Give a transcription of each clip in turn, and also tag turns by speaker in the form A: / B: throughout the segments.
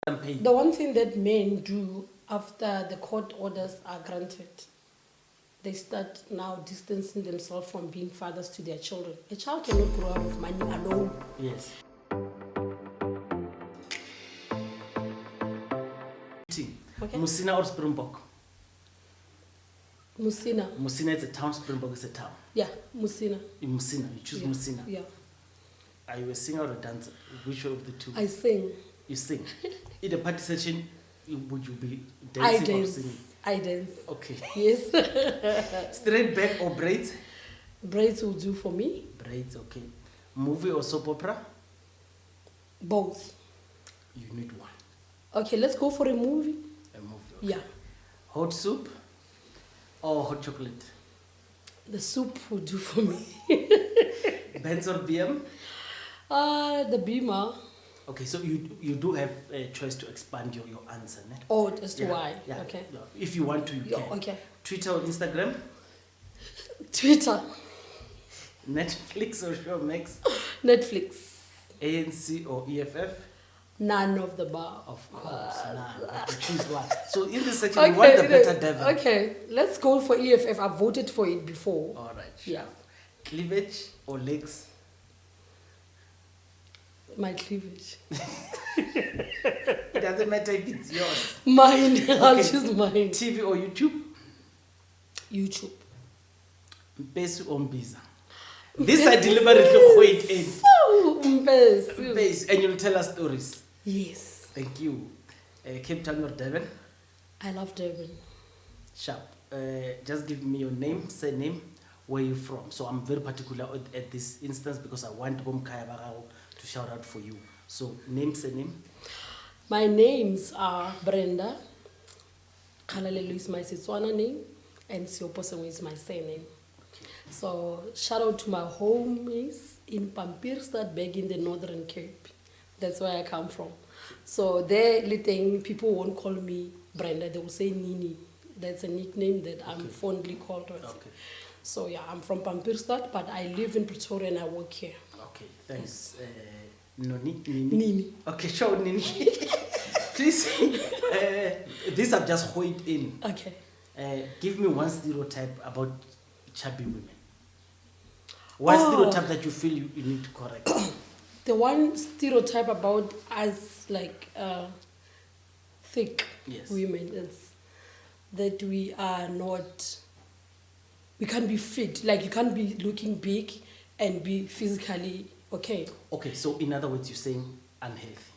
A: The one thing that men do after the court orders are granted, they start now distancing themselves from being fathers to their children. A child cannot grow up with money alone.
B: Yes. Okay. Musina or Springbok?
A: Musina.
B: Musina is a town, Springbok is a town.
A: Yeah, Musina.
B: In Musina, you choose Musina.
A: Yeah.
B: Are you a singer or a dancer? Which of the two?
A: I sing.
B: You sing. In the party session, would you be
A: I
B: dancing or
A: dance.
B: singing?
A: I dance.
B: Okay.
A: Yes.
B: Straight back or braids?
A: Braids will do for me.
B: Braids, okay. Movie or soap opera?
A: Both.
B: You need one.
A: Okay, let's go for a movie.
B: A movie, okay.
A: Yeah.
B: Hot soup or hot chocolate?
A: The soup will do for me.
B: Benz or BM?
A: The Beamer.
B: Okay, so you do have a choice to expand your answer, ne?
A: Oh, as to
B: Yeah,
A: why?
B: yeah,
A: Okay.
B: yeah. If you want to, you
A: Yeah,
B: can.
A: okay.
B: Twitter or Instagram?
A: Twitter.
B: Netflix or Showmax?
A: Netflix.
B: ANC or EFF?
A: None of the above.
B: Of course, nah. Choose one. So in this section, we want the better devil.
A: Okay, let's go for EFF. I've voted for it before.
B: All right. Sure.
A: Yeah.
B: Cleavage or legs?
A: My cleavage.
B: It doesn't matter if it's yours.
A: Mine. I'll
B: Okay.
A: choose mine.
B: TV or YouTube?
A: YouTube.
B: Mpesi or Mbiza? These are deliberately quite in.
A: So, Mpesi.
B: Mpesi. And you'll tell us stories.
A: Yes.
B: Thank you. Cape Town or Durban?
A: I love Durban.
B: Sharp. Just give me your name, surname, where you're from. So I'm very particular at this instance because I want Bomkaya Barao to shout out for you. So name, surname.
A: My names are Brenda. Kalalelu is my Setswana name. And Seoposengwe is my surname.
B: Okay.
A: So shout out to my homies in Pampierstad, back in the Northern Cape. That's where I come from. So there, people won't call me Brenda. They will say Nini. That's a nickname that I'm fondly called with.
B: Okay.
A: So yeah, I'm from Pampierstad, but I live in Pretoria and I work here.
B: Okay, thanks. Nini?
A: Nini.
B: Okay, show Nini. Please, these are just hoid in.
A: Okay.
B: Give me one stereotype about chubby women. One stereotype that you feel you need to correct.
A: The one stereotype about us, like thick women, is that we are not, we can't be fit. Like you can't be looking big and be physically okay.
B: Okay, so in other words, you're saying unhealthy.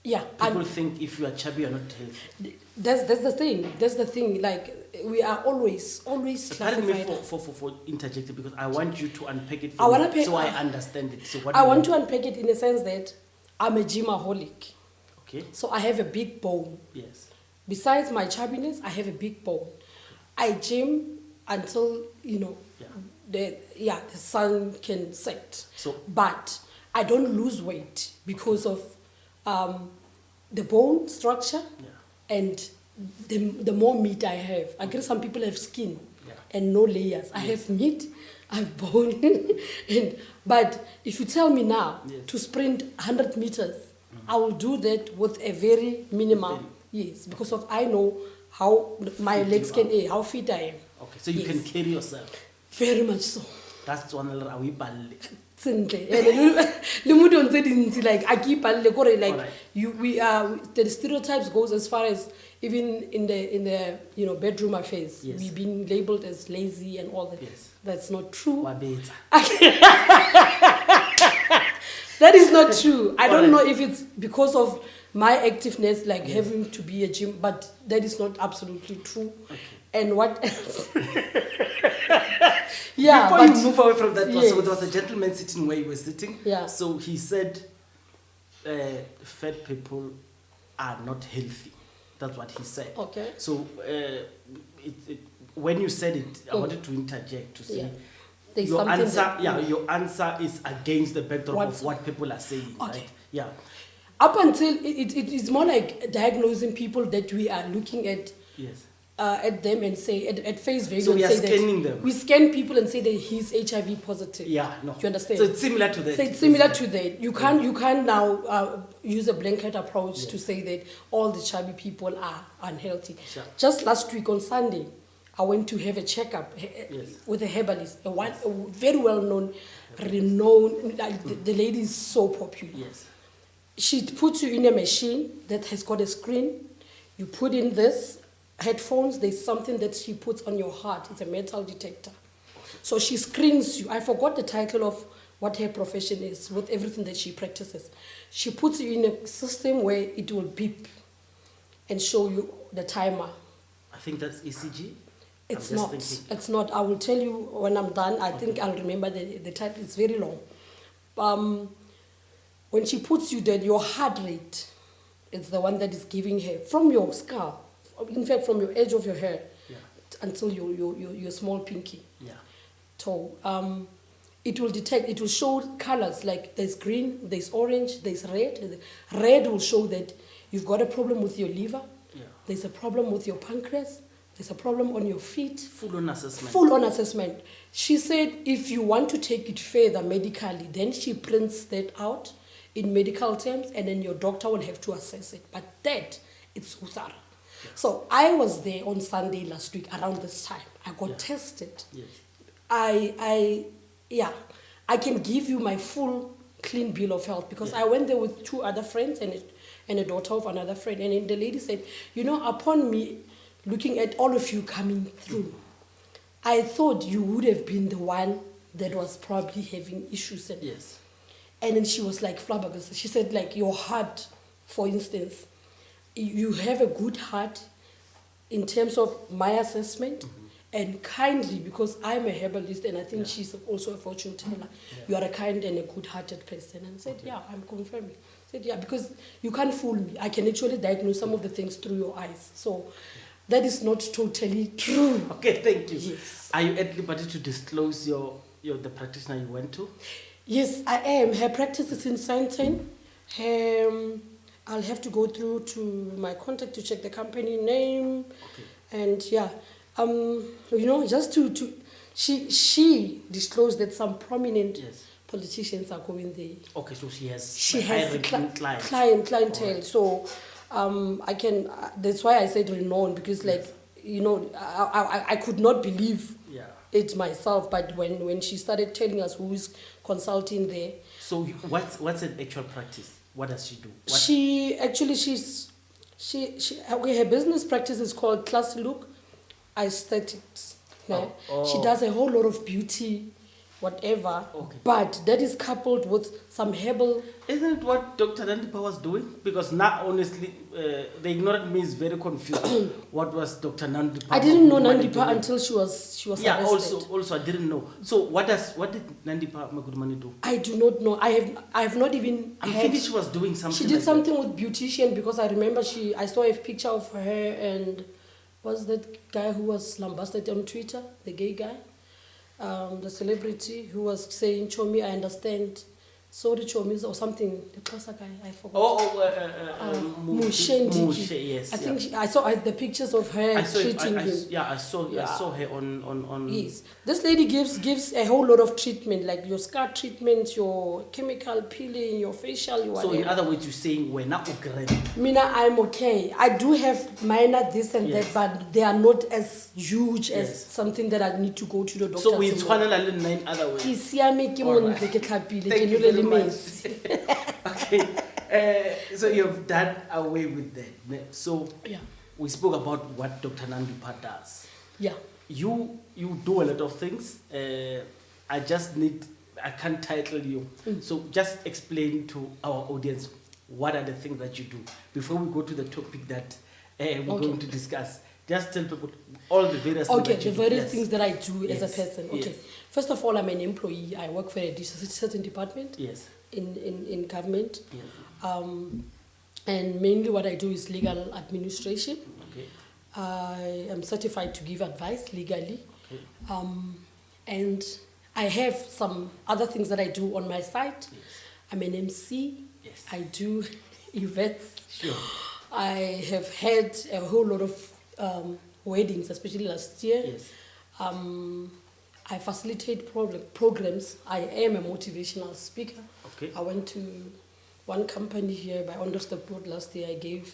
A: Yeah.
B: People think if you are chubby, you're not healthy.
A: That's the thing. That's the thing. Like we are always
B: Pardon me
A: classified.
B: for interjecting because I want you to unpack it
A: I
B: for
A: wanna
B: me so I understand it. So what
A: I want to unpack it in the sense that I'm a gymaholic.
B: Okay.
A: So I have a big bone.
B: Yes.
A: Besides my chubbiness, I have a big bone. I gym until the sun can set. But I don't lose weight because of the bone structure and the more meat I have. I guess some people have skin and no layers. I have meat, I have bone. But if you tell me now to sprint 100 meters, I will do that with a very minimal. Yes, because I know how my legs can, how fit I am.
B: Okay, so you can carry yourself.
A: Very much so.
B: That's one are we ballet.
A: Like I keep like we are the stereotypes goes as far as even in the bedroom affairs.
B: Yes.
A: We've been labeled as lazy and all that.
B: Yes.
A: That's not true. That is not true. I don't know if it's because of my activeness, like having to be a gym, but that is not absolutely true.
B: Okay.
A: And what else?
B: Before you move away from that, so there was a gentleman sitting where you were sitting.
A: Yeah.
B: So he said, fat people are not healthy. That's what he said.
A: Okay.
B: So when you said it, I wanted to interject to say your answer is against the backdrop of what people are saying, right? Yeah.
A: Up until it is more like diagnosing people that we are looking at.
B: Yes.
A: at them and say, at face value,
B: So we
A: and
B: are
A: say
B: scanning them.
A: we scan people and say that he's HIV positive.
B: Yeah, no.
A: Do you understand?
B: So it's similar to that.
A: So it's similar to that. You can't now use a blanket approach to say that all the chubby people are unhealthy.
B: Sure.
A: Just last week on Sunday, I went to have a checkup with a herbalist, a very well-known, renowned, the lady is so popular.
B: Yes.
A: She puts you in a machine that has got a screen. You put in this headphones, there's something that she puts on your heart. It's a metal detector. So she screens you. I forgot the title of what her profession is with everything that she practices. She puts you in a system where it will beep and show you the timer.
B: I think that's ECG.
A: It's not. It's not. I will tell you when I'm done. I think I'll remember the title. It's very long. When she puts you there, your heart rate is the one that is giving her from your scalp, in fact, from your edge of your hair until your small pinky toe. It will detect. It will show colors like there's green, there's orange, there's red. Red will show that you've got a problem with your liver.
B: Yeah.
A: There's a problem with your pancreas. There's a problem on your feet.
B: Full-on assessment.
A: Full-on assessment. She said if you want to take it further medically, then she prints that out in medical terms, and then your doctor will have to assess it. But that, it's thorough. Yeah. So I was there on Sunday last week around this time. I got tested. Yes. I can give you my full clean bill of health because I went there with 2 other friends and a daughter of another friend. And then the lady said, upon me looking at all of you coming through, I thought you would have been the one that was probably having issues. And then she was like flabbergasted. She said, like, your heart, for instance, you have a good heart in terms of my assessment. And kindly, because I'm a herbalist and I think she's also a fortune teller, you are a kind and a good-hearted person. And I said, I'm confirming. I said, because you can't fool me. I can actually diagnose some of the things through your eyes. So that is not totally true.
B: Okay, thank you.
A: Yes.
B: Are you at liberty to disclose the practitioner you went to?
A: Yes, I am. Her practice is in Sandton. I'll have to go through to my contact to check the company name. Okay. And just to she disclosed that some prominent politicians are going there.
B: Okay, so she has
A: clientele. Right. So I can. That's why I said renowned because I could not believe it myself. But when she started telling us who is consulting there.
B: So what's an actual practice? What does she do?
A: Her business practice is called Class Look Aesthetics. She does a whole lot of beauty, whatever. Okay. But that is coupled with some herbal.
B: Isn't it what Dr. Nandipha was doing? Because now, honestly, the ignorant me is very confused. What was Dr. Nandipha?
A: I didn't know Nandipha until she was arrested.
B: Also I didn't know. So what did Nandipha Magudumani do?
A: I do not know. I have not even.
B: I'm thinking she was doing something.
A: She did something with beautician because I remember I saw a picture of her and was that guy who was lambasted on Twitter, the gay guy, the celebrity who was saying, "Chomi, I understand." Sorry, Chomi, or something. The closer guy, I forgot.
B: Mushe, yes.
A: I think I saw the pictures of her treating him.
B: I saw her on.
A: Yes, this lady gives a whole lot of treatment, like your scar treatment, your chemical peeling, your facial, your whatever.
B: So in other words, you're saying we're not okay.
A: Mina, I'm okay. I do have minor this and that, but they are not as huge as something that I need to go to the doctor.
B: So we Tshwane 9 other ways.
A: Thank you very much.
B: Okay. So you've done away with that. So we spoke about what Dr. Nandipha does.
A: Yeah.
B: You do a lot of things. I can't title you. So just explain to our audience what are the things that you do before we go to the topic that we're going to discuss. Just tell people all the various things that you do.
A: Okay, the various things that I do as a person. Okay. First of all, I'm an employee. I work for a certain department in government. Yes. And mainly what I do is legal administration. Okay. I am certified to give advice legally. Okay. And I have some other things that I do on my side. Yes. I'm an MC. Yes. I do events. Sure. I have had a whole lot of weddings, especially last year.
B: Yes.
A: I facilitate programs. I am a motivational speaker.
B: Okay.
A: I went to one company here by Under the Board last year. I gave,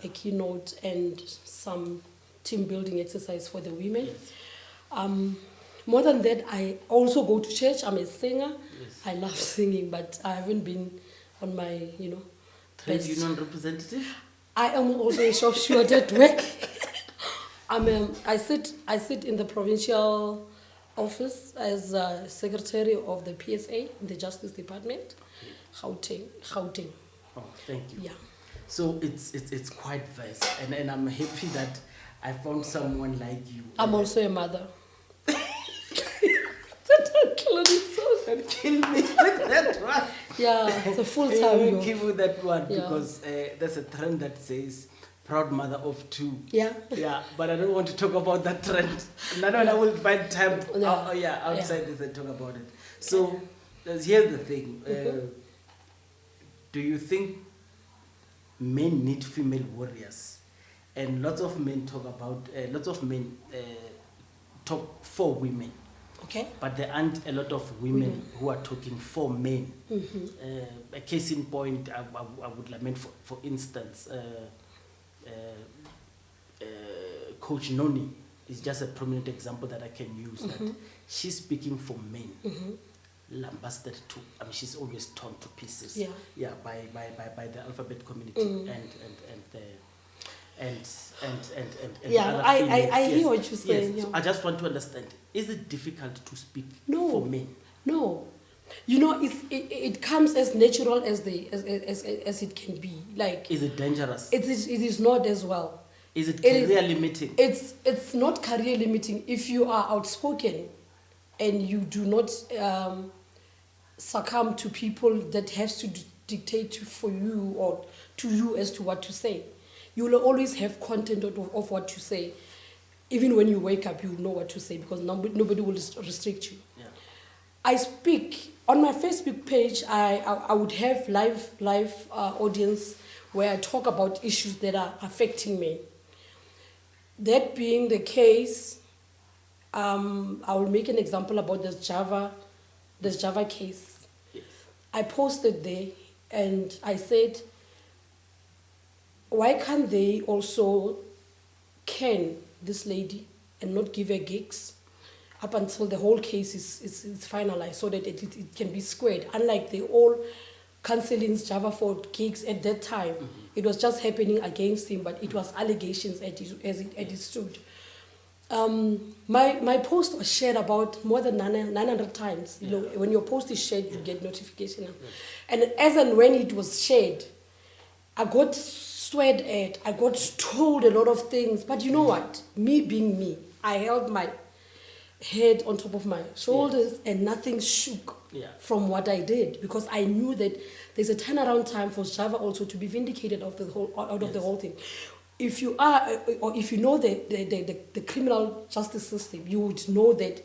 A: a keynote and some team building exercise for the women.
B: Yes.
A: More than that, I also go to church. I'm a singer.
B: Yes.
A: I love singing, but I haven't been on my,
B: Trade union representative?
A: I am also a shop steward at work. I sit in the provincial office as secretary of the PSA in the Justice Department, Gauteng.
B: Oh, thank you.
A: Yeah.
B: So it's quite vast, and I'm happy that I found someone like you.
A: I'm also a mother.
B: Don't kill me with that one.
A: Yeah, it's a full time.
B: I will give you that one
A: Yeah.
B: because there's a trend that says proud mother of two.
A: Yeah.
B: Yeah, but I don't want to talk about that trend. Another one I will find time outside this and talk about it. So here's the thing. Do you think men need female warriors? And lots of men talk for women.
A: Okay.
B: But there aren't a lot of women who are talking for men. A case in point, I would lament, for instance, Coach Noni is just a prominent example that I can use. That she's speaking for men, lambasted too. I mean, she's always torn to pieces.
A: Yeah.
B: By the alphabet community and
A: yeah, I hear what you're saying.
B: Yes.
A: Yeah.
B: So I just want to understand: is it difficult to speak
A: No.
B: for men?
A: No, it comes as natural as it can be. Like,
B: Is it dangerous?
A: it is not as well.
B: Is it career limiting?
A: It's not career limiting if you are outspoken and you do not succumb to people that has to dictate for you or to you as to what to say. You will always have content of what to say. Even when you wake up, you know what to say because nobody will restrict you.
B: Yeah.
A: I speak on my Facebook page. I would have live audience where I talk about issues that are affecting me. That being the case, I will make an example about this Java case.
B: Yes.
A: I posted there and I said, why can't they also can this lady and not give her gigs up until the whole case is finalized so that it can be squared? Unlike the all cancelling Java for gigs at that time, it was just happening against him, but it was allegations as it stood. My post was shared about more than 900 times. You know, when your post is shared, you get notification. And as and when it was shared, I got sweat at, I got told a lot of things. But you know what? Me being me, I held my head on top of my shoulders and nothing shook from what I did, because I knew that there's a turnaround time for Java also to be vindicated of the whole thing. If you are, or if you know the criminal justice system, you would know that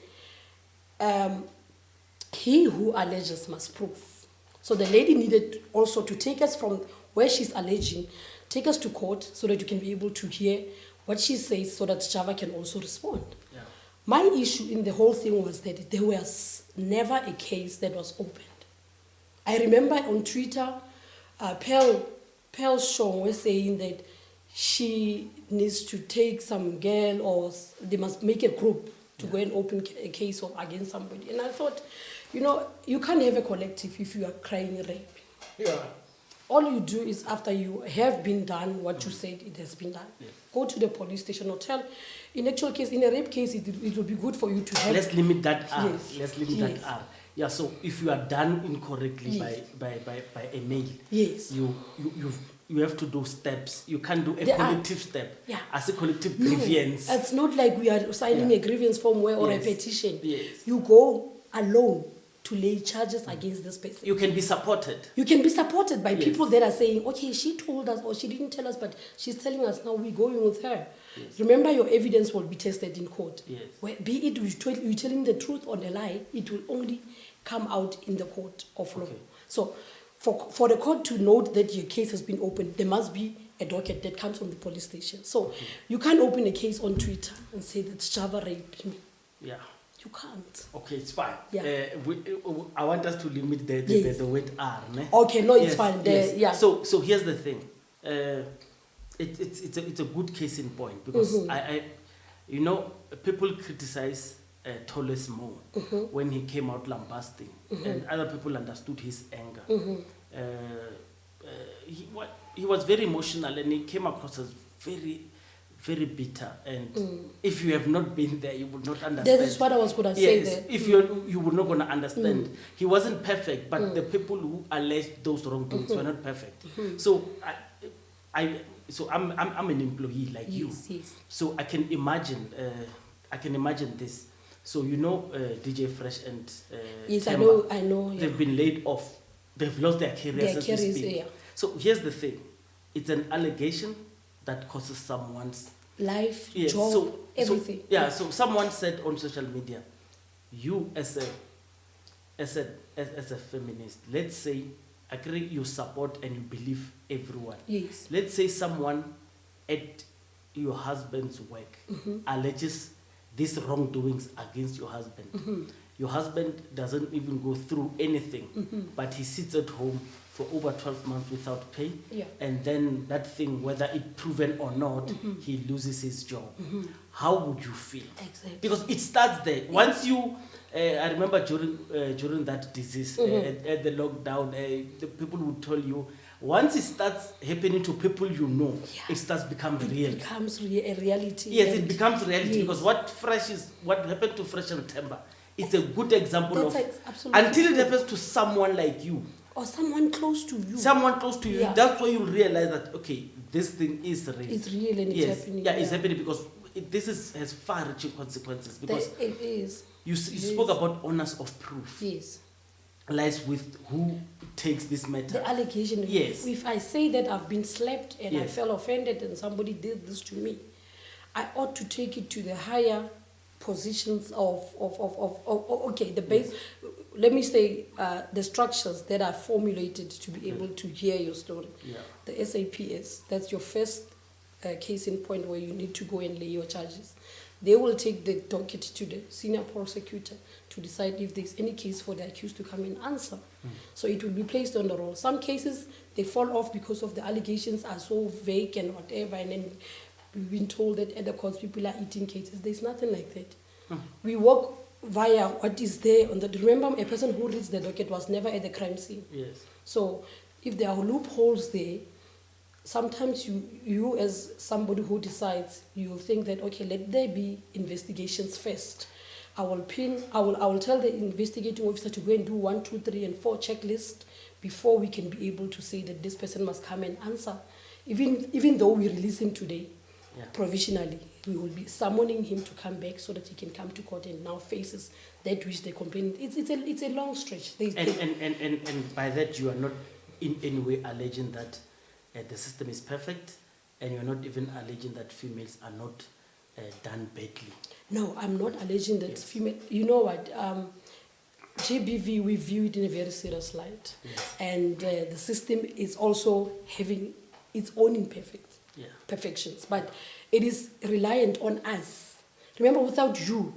A: he who alleges must prove. So the lady needed also to take us from where she's alleging, take us to court so that you can be able to hear what she says so that Java can also respond. Yeah. My issue in the whole thing was that there was never a case that was opened. I remember on Twitter, Pearl Shaw was saying that she needs to take some girl or they must make a group to go and open a case against somebody. And I thought, you can't have a collective if you are crying rape.
B: Yeah.
A: All you do is after you have been done what you said it has been done, go to the police station or tell. In actual case, in a rape case, it will be good for you to have.
B: Let's limit that R.
A: Yes.
B: Let's limit that R. Yeah. So if you are done incorrectly by a male, you have to do steps. You can't do a collective step. Yeah. As a collective grievance.
A: It's not like we are signing a grievance form or a petition.
B: Yes.
A: You go alone to lay charges against this person.
B: You can be supported.
A: You can be supported by people that are saying, okay, she told us or she didn't tell us, but she's telling us now we're going with her. Yes. Remember, your evidence will be tested in court.
B: Yes.
A: Be it you're telling the truth or a lie, it will only come out in the court of law. Okay. So for the court to note that your case has been opened, there must be a docket that comes from the police station. So you can't open a case on Twitter and say that Java raped me.
B: Yeah.
A: You can't.
B: Okay, it's fine.
A: Yeah.
B: I want us to limit the word R. Ne?
A: Okay, no, it's
B: Yes,
A: fine.
B: yes.
A: Yeah.
B: So here's the thing. It's a good case in point because people criticize Toles more when he came out lambasting, and other people understood his anger. He was very emotional and he came across as very, very bitter. And if you have not been there, you would not understand.
A: That is what I was going to say.
B: Yes,
A: there.
B: if you were not going to understand. He wasn't perfect, but the people who alleged those wrongdoings were not perfect. So I'm an employee like you.
A: Yes.
B: So I can imagine this. So DJ Fresh and
A: yes,
B: Temba,
A: I know. Yeah.
B: They've been laid off. They've lost their careers. As we speak.
A: Yeah.
B: So here's the thing. It's an allegation that causes someone's
A: life,
B: yes,
A: job, everything.
B: So someone said on social media, you as a feminist, let's say, agree you support and you believe everyone.
A: Yes.
B: Let's say someone at your husband's work alleges these wrongdoings against your husband. Your husband doesn't even go through anything, but he sits at home for over 12 months without pay.
A: Yeah.
B: And then that thing, whether it proven or not, he loses his job. How would you feel?
A: Exactly.
B: Because it starts there. Once you, I remember during that disease, at the lockdown, the people would tell you, once it starts happening to people it starts becoming real.
A: It becomes a reality.
B: Yes, it becomes reality because what happened to Fresh and Temba, it's a good example until it happens to someone like you.
A: Or someone close to you.
B: Someone close to you. Yeah. That's why you realize that, okay, this thing is real.
A: It's real and it's happening.
B: Yeah, it's happening because has far-reaching consequences. Because
A: it is.
B: You spoke about honors of proof.
A: Yes.
B: Lies with who takes this matter.
A: The allegation.
B: Yes.
A: If I say that I've been slapped and I felt offended and somebody did this to me, I ought to take it to the higher positions okay, the base. Let me say the structures that are formulated to be able to hear your story.
B: Yeah.
A: The SAPS, that's your first case in point where you need to go and lay your charges. They will take the docket to the senior prosecutor to decide if there's any case for the accused to come and answer. So it will be placed on the roll. Some cases, they fall off because of the allegations are so vague and whatever, and then we've been told that at the courts people are eating cases. There's nothing like that. We work via what is there on the. Remember, a person who reads the docket was never at the crime scene.
B: Yes.
A: So if there are loopholes there, sometimes you as somebody who decides, you think that, okay, let there be investigations first. I will tell the investigating officer to go and do 1, 2, 3, and 4 checklist before we can be able to say that this person must come and answer. Even though we release him today, provisionally, we will be summoning him to come back so that he can come to court and now faces that which they complain. It's a long stretch.
B: And by that you are not in any way alleging that the system is perfect, and you're not even alleging that females are not done badly.
A: No, I'm not alleging that female. You know what? GBV, we view it in a very serious light.
B: Yes.
A: And the system is also having its own imperfections. But it is reliant on us. Remember, without you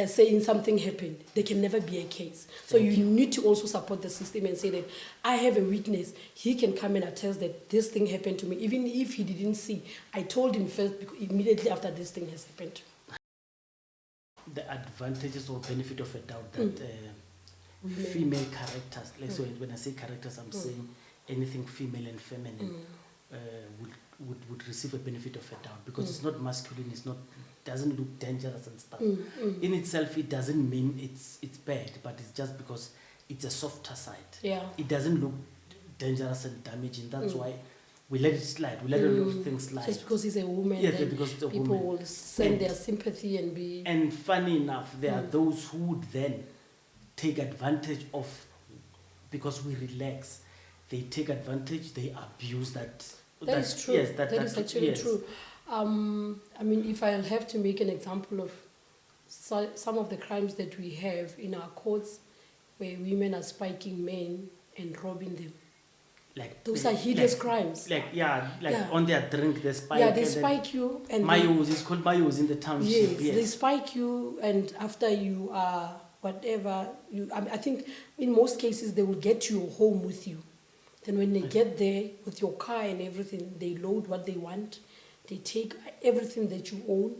A: saying something happened, there can never be a case. So you need to also support the system and say that I have a witness. He can come and attest that this thing happened to me. Even if he didn't see, I told him first because immediately after this thing has happened to me.
B: The advantages or benefit of a doubt that female characters, so when I say characters, I'm saying anything female and feminine would receive a benefit of a doubt because it's not masculine, doesn't look dangerous and stuff. In itself, it doesn't mean it's bad, but it's just because it's a softer side.
A: Yeah.
B: It doesn't look dangerous and damaging. That's why we let it slide. We let a lot of things slide.
A: Just because he's a woman,
B: because it's a
A: people
B: woman.
A: will send their sympathy and be...
B: And funny enough, there are those who would then take advantage of, because we relax, they take advantage, they abuse that.
A: That is true.
B: Yes,
A: that is actually true. I mean, if I'll have to make an example of some of the crimes that we have in our courts where women are spiking men and robbing them.
B: like
A: those are hideous crimes.
B: On their drink they spike.
A: Yeah, they spike you and
B: mayos. It's called mayos in the township.
A: Yes, they spike you, and after you are whatever you. I think in most cases they will get you home with you. Then when they get there with your car and everything, they load what they want. They take everything that you own,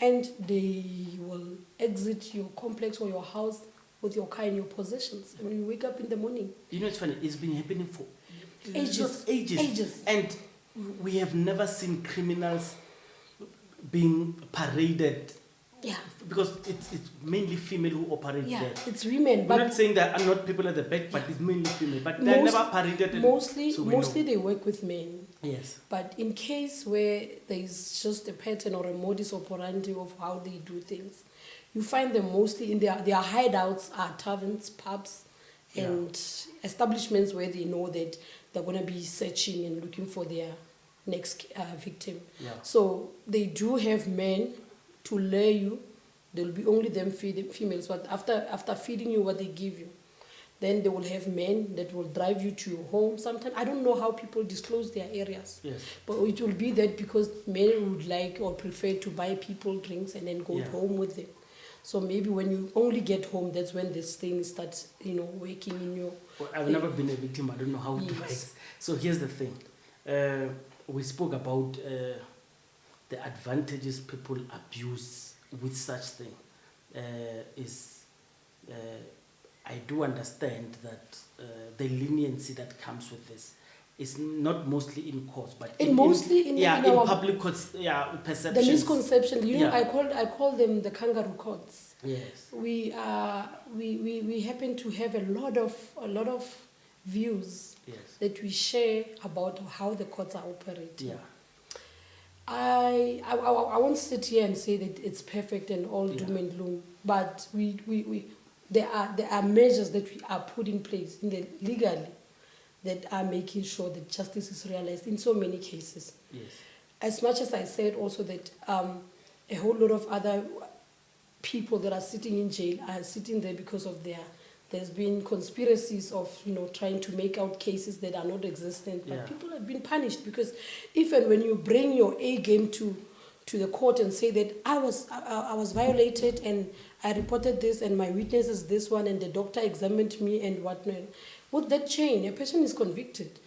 A: and they will exit your complex or your house with your car and your possessions. And when you wake up in the morning,
B: you know, it's funny. It's been happening for
A: ages,
B: and we have never seen criminals being paraded.
A: Yeah,
B: because it's mainly female who operate there.
A: Yeah, it's women.
B: We're not saying that are not people at the back, but it's mainly female. But they're never paraded.
A: Mostly they work with men.
B: Yes.
A: But in case where there is just a pattern or a modus operandi of how they do things, you find them mostly in their hideouts are taverns, pubs, and establishments where they know that they're going to be searching and looking for their next victim.
B: Yeah.
A: So they do have men to lure you. There will be only them females, but after feeding you what they give you, then they will have men that will drive you to your home. Sometimes I don't know how people disclose their areas.
B: Yes.
A: But it will be that because men would like or prefer to buy people drinks and then go home with them. So maybe when you only get home, that's when this thing starts, working in your.
B: Well, I've never been a victim. I don't know how it works. So here's the thing. We spoke about the advantages people abuse with such thing. I do understand that the leniency that comes with this is not mostly in courts, but in public courts, perceptions.
A: The misconception, I call them the kangaroo courts.
B: Yes.
A: We happen to have a lot of views that we share about how the courts are operating.
B: Yeah.
A: I won't sit here and say that it's perfect and all doom and gloom, but there are measures that we are put in place legally that are making sure that justice is realized in so many cases.
B: Yes.
A: As much as I said also that a whole lot of other people that are sitting in jail are sitting there because of there's been conspiracies of trying to make out cases that are not existent, but people have been punished because even when you bring your A game to the court and say that I was violated and I reported this and my witness is this one and the doctor examined me and whatnot, with that chain, a person is convicted.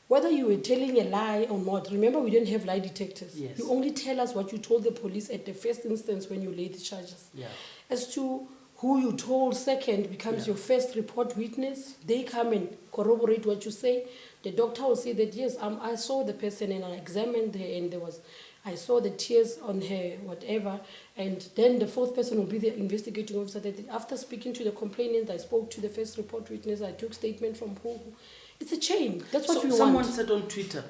A: Whether you were telling a lie or not, remember we didn't have lie detectors.
B: Yes.
A: You only tell us what you told the police at the first instance when you laid the charges.
B: Yeah.
A: As to who you told second becomes your first report witness. They come and corroborate what you say. The doctor will say that, yes, I saw the person and I examined her and I saw the tears on her, whatever. And then the fourth person will be the investigating officer. That after speaking to the complainant, I spoke to the first report witness, I took statement from who. It's a chain. That's what we want.
B: Someone said on Twitter,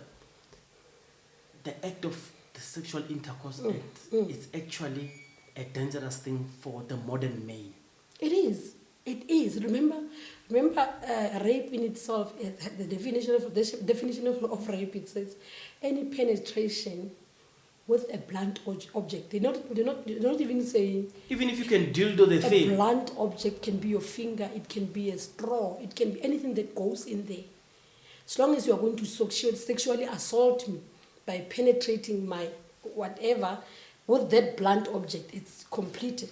B: the act of the Sexual Intercourse Act is actually a dangerous thing for the modern male.
A: It is. It is. Remember, rape in itself. The definition of rape. It says any penetration with a blunt object. They're not even saying.
B: Even if you can dildo the thing.
A: A blunt object can be your finger. It can be a straw. It can be anything that goes in there. As long as you are going to sexually assault me by penetrating my whatever with that blunt object, it's completed.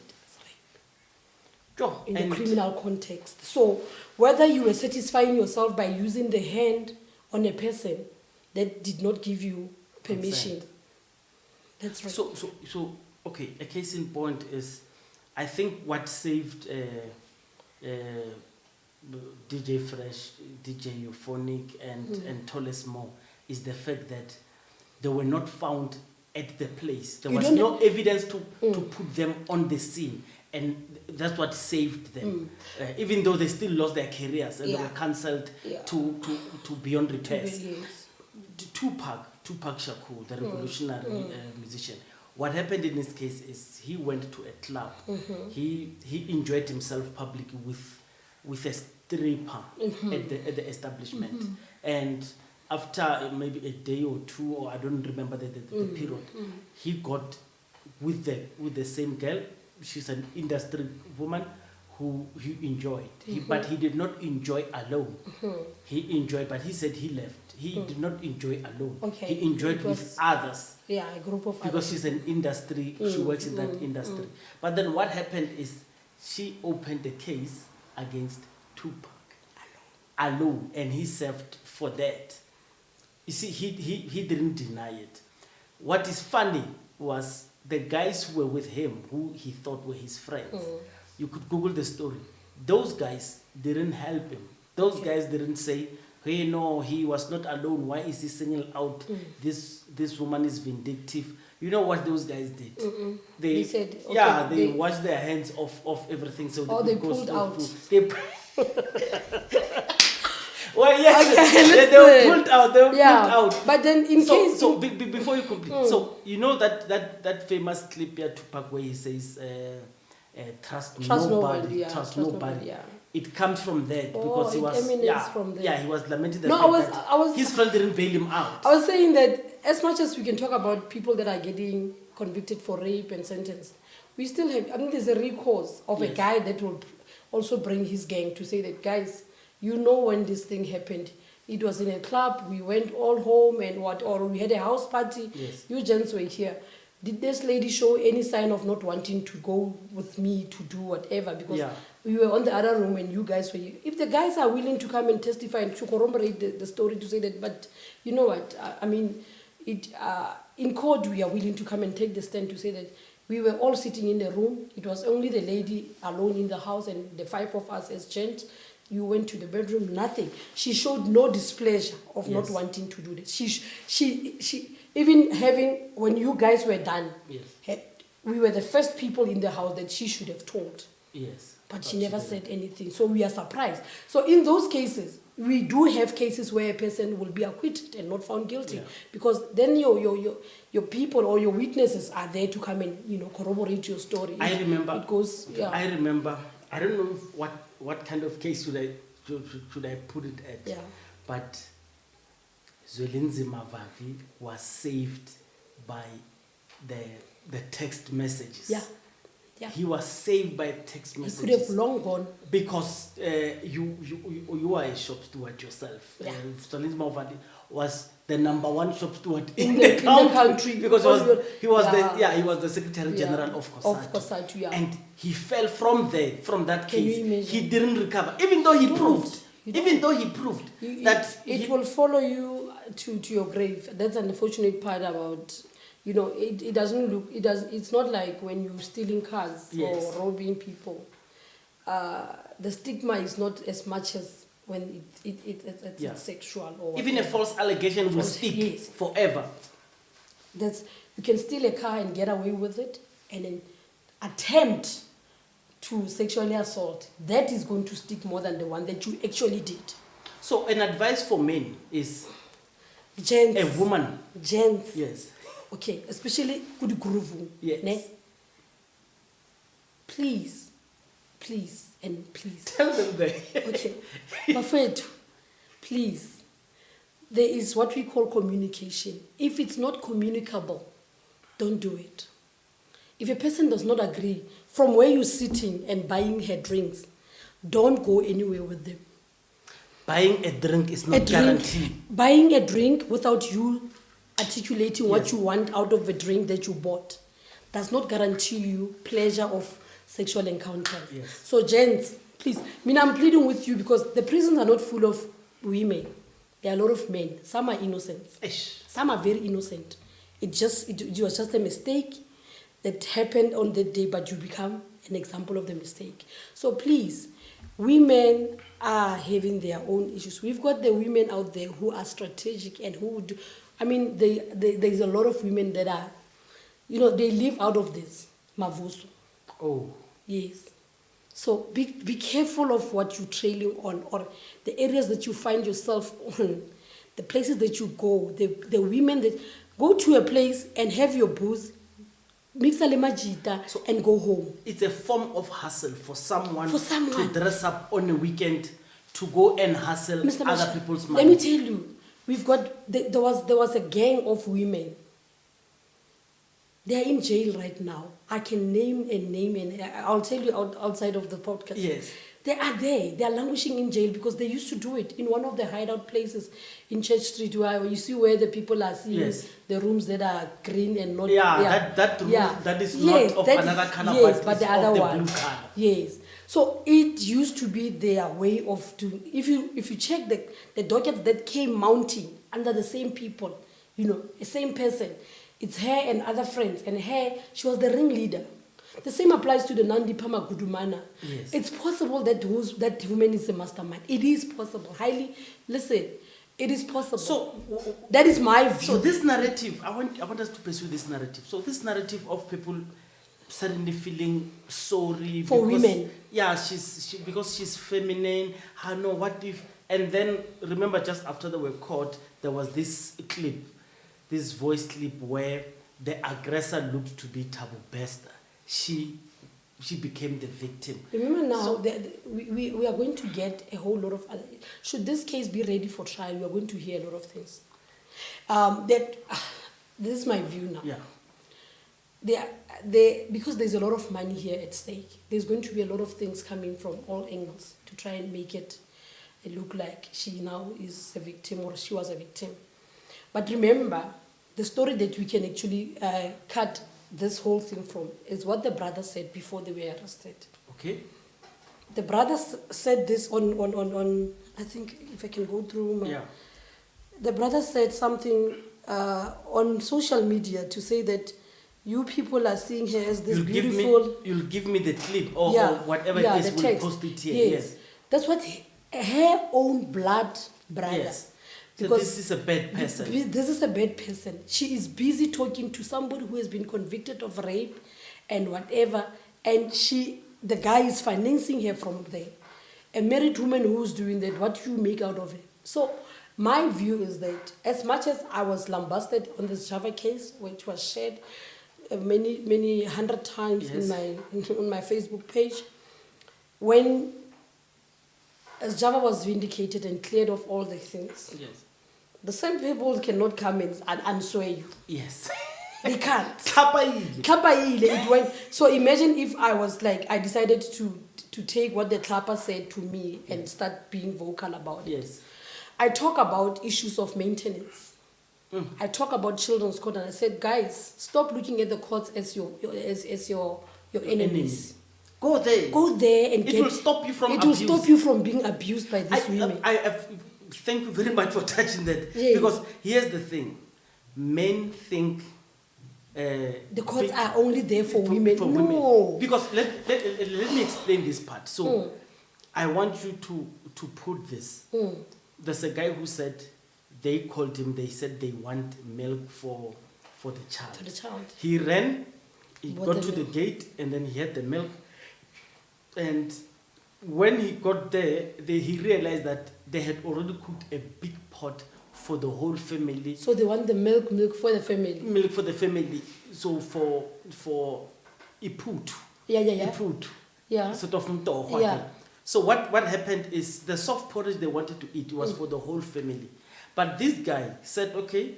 A: In the criminal context. So whether you were satisfying yourself by using the hand on a person that did not give you permission. That's right.
B: So okay, a case in point is, I think what saved DJ Fresh, DJ Euphonic and Toles Mo is the fact that they were not found at the place. There was no evidence to put them on the scene. And that's what saved them, even though they still lost their careers and they were cancelled to beyond repairs. Tupac Shakur, the revolutionary musician, what happened in this case is he went to a club. He enjoyed himself publicly with a stripper at the establishment, and after maybe a day or two, or I don't remember the period, he got with the same girl. She's an industry woman who he enjoyed. But he did not enjoy alone. He enjoyed, but he said he left. He did not enjoy alone.
A: Okay.
B: He enjoyed with others.
A: Yeah, a group of
B: because she's an industry, she works in that industry. But then what happened is she opened a case against Tupac alone, and he served for that. You see, he didn't deny it. What is funny was the guys who were with him, who he thought were his friends. You could Google the story. Those guys didn't help him. Those guys didn't say, hey, no, he was not alone. Why is he singling out this woman is vindictive? You know what those guys did? They said, okay, they washed their hands off everything. So they pulled out. Well, yes, okay, they were pulled out. They were pulled out.
A: But then,
B: before you complete, so you know that famous clip here, Tupac, where he says, "Trust nobody, trust nobody." Yeah. It comes from that because he was from there. He was lamenting that his friend didn't bail him out.
A: I was saying that as much as we can talk about people that are getting convicted for rape and sentenced, we still have. I mean, there's a recourse of a guy that will also bring his gang to say that, guys, you know, when this thing happened, it was in a club, we went all home or we had a house party, you gents were here. Did this lady show any sign of not wanting to go with me to do whatever? Because we were on the other room and you guys were here. If the guys are willing to come and testify and to corroborate the story to say that, but you know what, I mean, in court we are willing to come and take the stand to say that we were all sitting in the room. It was only the lady alone in the house and the five of us as gents. You went to the bedroom, nothing. She showed no displeasure of not wanting to do this. She even having, when you guys were done, we were the first people in the house that she should have told.
B: Yes.
A: But she never said anything. So we are surprised. So in those cases, we do have cases where a person will be acquitted and not found guilty. Because then your people or your witnesses are there to come and, corroborate your story.
B: I remember.
A: It goes,
B: I remember. I don't know what kind of case should I put it at.
A: Yeah.
B: But Zwelinzi Mavavi was saved by the text messages.
A: Yeah.
B: He was saved by text messages.
A: He could have long gone.
B: Because you are a shop steward yourself. Zwelinzi Mavavi was the number one shop steward in the country. Because he was the Secretary General of COSATU. And he fell from that case. He didn't recover. Even though he proved that
A: it will follow you to your grave. That's an unfortunate part about, it doesn't look, it's not like when you're stealing cars or robbing people. The stigma is not as much as when it's sexual or
B: even a false allegation will stick forever.
A: You can steal a car and get away with it, and then attempt to sexually assault, that is going to stick more than the one that you actually did.
B: So an advice for men is
A: gents,
B: a woman.
A: Gents.
B: Yes.
A: Okay, especially good groove.
B: Yes.
A: Ne? Please.
B: Tell them that.
A: Okay. Bafethu, please. There is what we call communication. If it's not communicable, don't do it. If a person does not agree, from where you're sitting and buying her drinks, don't go anywhere with them.
B: Buying a drink is not guaranteed.
A: Buying a drink without you articulating what you want out of the drink that you bought does not guarantee you pleasure of sexual encounters.
B: Yes.
A: So gents, please, I'm pleading with you because the prisons are not full of women. There are a lot of men. Some are innocent. Some are very innocent. It was just a mistake that happened on that day, but you become an example of the mistake. So please, women are having their own issues. We've got the women out there who are strategic and who would, there's a lot of women that are, they live out of this, mavuso.
B: Oh.
A: Yes. So be careful of what you're trailing on, or the areas that you find yourself on, the places that you go, the women that go to a place and have your booze, mix a lemajita and go home.
B: It's a form of hustle for someone to dress up on a weekend to go and hustle other people's money.
A: Let me tell you, there was a gang of women. They are in jail right now. I can name and I'll tell you outside of the podcast.
B: Yes.
A: They are there. They are languishing in jail because they used to do it in one of the hideout places in Church Street, where you see where the people are seeing the rooms that are green and not.
B: That room that is not of another color, but the other one. Blue color.
A: Yes. So it used to be their way of doing. If you check the dockets that came mounting under the same people, the same person, it's her and other friends, and she was the ringleader. The same applies to the Nandipha Magudumana.
B: Yes.
A: It's possible that woman is a mastermind. It is possible. Listen, it is possible. So that is my view.
B: So this narrative, I want us to pursue this narrative. So this narrative of people suddenly feeling sorry
A: for women.
B: Yeah, because she's feminine. I know what if, and then remember, just after they were caught, there was this clip, this voice clip where the aggressor looked to be Thabo Bester. She became the victim.
A: Remember now, we are going to get a whole lot of other. Should this case be ready for trial, we are going to hear a lot of things. This is my view now.
B: Yeah.
A: Because there's a lot of money here at stake. There's going to be a lot of things coming from all angles to try and make it look like she now is a victim or she was a victim. But remember, the story that we can actually cut this whole thing from is what the brother said before they were arrested.
B: Okay.
A: The brother said this on I think if I can go through my...
B: Yeah.
A: The brother said something on social media to say that you people are seeing her as this beautiful...
B: You'll give me the clip or whatever it is, we'll post it here. Yes.
A: That's what her own blood brother...
B: Yes. Because this is a bad person.
A: This is a bad person. She is busy talking to somebody who has been convicted of rape and whatever, and the guy is financing her from there. A married woman who's doing that, what do you make out of it? So my view is that as much as I was lambasted on this Java case, which was shared many hundred times on my Facebook page, when as Java was vindicated and cleared of all the things, the same people cannot come and swear you.
B: Yes.
A: They can't.
B: Kapaile.
A: It went. So imagine if I was like, I decided to take what the clapper said to me and start being vocal about it.
B: Yes.
A: I talk about issues of maintenance. I talk about children's court, and I said, guys, stop looking at the courts as your enemies.
B: Go there.
A: Go there and
B: it will stop you from abuse.
A: It will stop you from being abused by these women.
B: Thank you very much for touching that. Yes. Because here's the thing. Men think...
A: the courts are only there for women. For women.
B: Because let me explain this part. So I want you to put this. There's a guy who said, they called him, they said they want milk for the child.
A: For the child.
B: He ran, he got to the gate, and then he had the milk. And when he got there, he realized that they had already cooked a big pot for the whole family.
A: So they want the milk for the family.
B: Milk for the family. So for Iput.
A: Yeah.
B: Iput.
A: Yeah.
B: Sort of mtohwa. Yeah. So what happened is the soft porridge they wanted to eat was for the whole family. But this guy said, okay,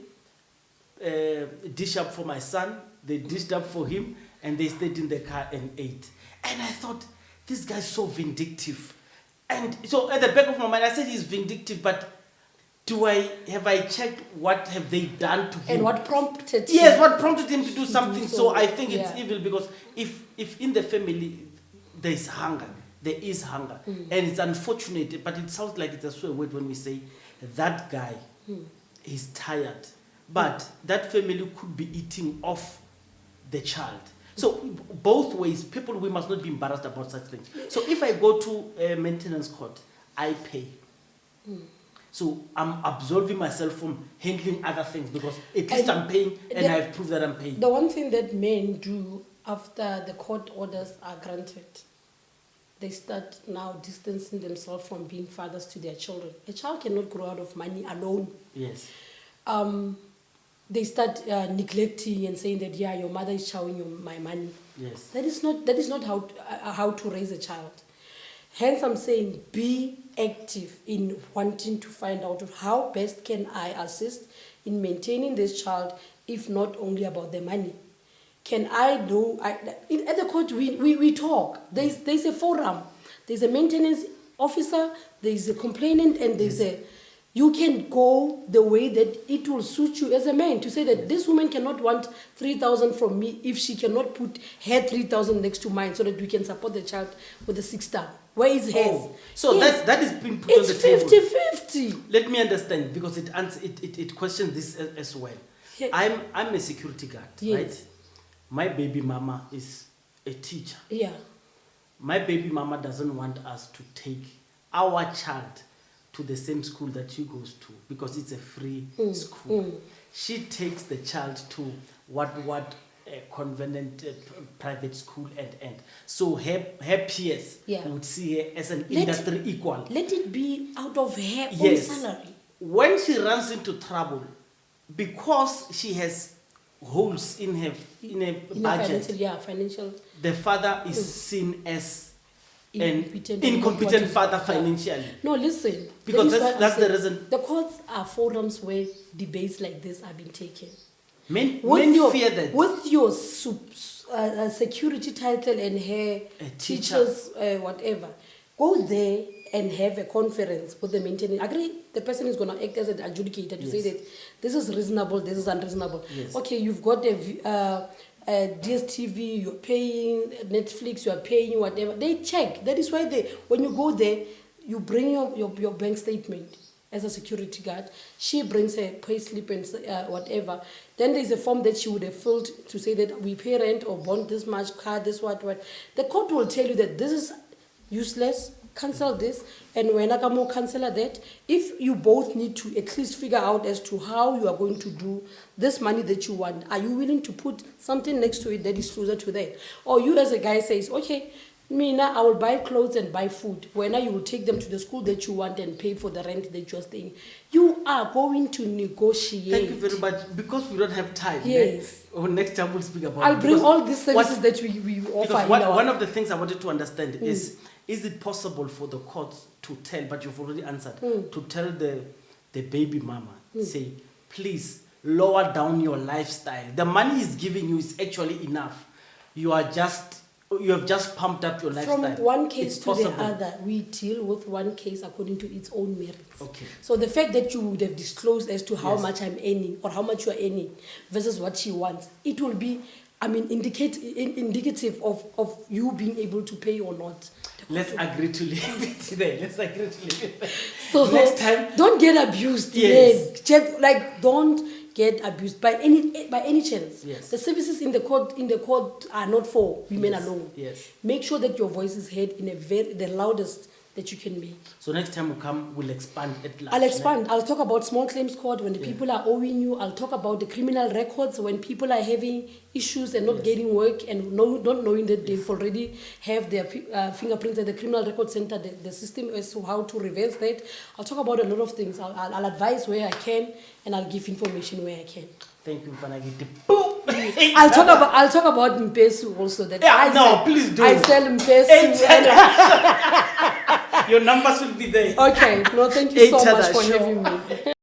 B: dish up for my son. They dished up for him, and they stayed in the car and ate. And I thought, this guy's so vindictive. And so at the back of my mind, I said he's vindictive, but have I checked what have they done to him?
A: And what prompted him?
B: Yes, what prompted him to do something. So I think it's evil, because if in the family there is hunger, and it's unfortunate, but it sounds like it's a swear word when we say that guy is tired, but that family could be eating off the child. So both ways, we must not be embarrassed about such things. So if I go to a maintenance court, I pay. So I'm absolving myself from handling other things, because at least I'm paying, and I've proved that I'm paying.
A: The one thing that men do after the court orders are granted, they start now distancing themselves from being fathers to their children. A child cannot grow out of money alone.
B: Yes.
A: They start neglecting and saying that, your mother is showing you my money.
B: Yes.
A: That is not how to raise a child. Hence, I'm saying be active in wanting to find out how best can I assist in maintaining this child, if not only about the money. can I do? At the court, we talk. There's a forum. There's a maintenance officer. There's a complainant, and there's a. You can go the way that it will suit you as a man to say that this woman cannot want 3,000 from me if she cannot put her 3,000 next to mine so that we can support the child with a 6-star. Where is hers?
B: Oh, so
A: yes.
B: that is being put on the table.
A: It's 50-50.
B: Let me understand, because it questions this as well.
A: Yeah.
B: I'm a security guard,
A: Yes.
B: right? My baby mama is a teacher.
A: Yeah.
B: My baby mama doesn't want us to take our child to the same school that she goes to because it's a free school. She takes the child to what convenient private school and so her peers would see her as an industry equal.
A: Let it be out of her own
B: Yes.
A: salary.
B: When she runs into trouble, because she has holes in her budget,
A: financial.
B: the father is seen as an
A: Incompetent
B: incompetent father financially.
A: No, listen.
B: Because
A: that is why
B: that's
A: I
B: the
A: said
B: reason.
A: The courts are forums where debates like this are being taken.
B: Men
A: With
B: fear that.
A: With your security title and her teachers, whatever, go there and have a conference with the maintenance. Agree, the person is going to act as an adjudicator to say that this is reasonable, this is unreasonable.
B: Yes.
A: Okay, you've got a DSTV, you're paying Netflix, you're paying whatever. They check. That is why when you go there, you bring your bank statement as a security guard. She brings her pay slip and whatever. Then there's a form that she would have filled to say that we pay rent or bond this much, car this, what. The court will tell you that this is useless, cancel this, and when I can cancel that. If you both need to at least figure out as to how you are going to do this money that you want, are you willing to put something next to it that is closer to that? Or you as a guy says, okay, Mina, I will buy clothes and buy food. When you will take them to the school that you want and pay for the rent that you're staying. You are going to negotiate.
B: Thank you very much. Because we don't have time.
A: Yes.
B: Next time we'll speak about
A: I'll
B: it.
A: bring all these services that we offer.
B: Because one of the things I wanted to understand is it possible for the courts to tell, but you've already answered, to tell the baby mama, say, please lower down your lifestyle. The money he's giving you is actually enough. You have just pumped up your lifestyle.
A: From one case
B: it's
A: to
B: possible.
A: the other, we deal with one case according to its own merits.
B: Okay.
A: So the fact that you would have disclosed as to how much I'm earning or how much you are earning versus what she wants, it will be, indicative of you being able to pay or not.
B: Let's agree to leave it today. Let's agree to leave it.
A: So
B: next time,
A: don't get abused.
B: Yes.
A: Don't get abused by any chance.
B: Yes.
A: The services in the court are not for women alone.
B: Yes.
A: Make sure that your voice is heard in the loudest that you can make.
B: So next time we come, we'll expand it.
A: I'll expand. I'll talk about small claims court when the people are owing you. I'll talk about the criminal records when people are having issues and not getting work and not knowing that they've already have their fingerprints at the criminal record center, the system as to how to reverse that. I'll talk about a lot of things. I'll advise where I can and I'll give information where I can.
B: Thank you, Fanagiti.
A: I'll talk about Mpesu also.
B: Please do.
A: I sell Mpesu.
B: Your numbers will be there.
A: Okay. No, thank you so much for having me.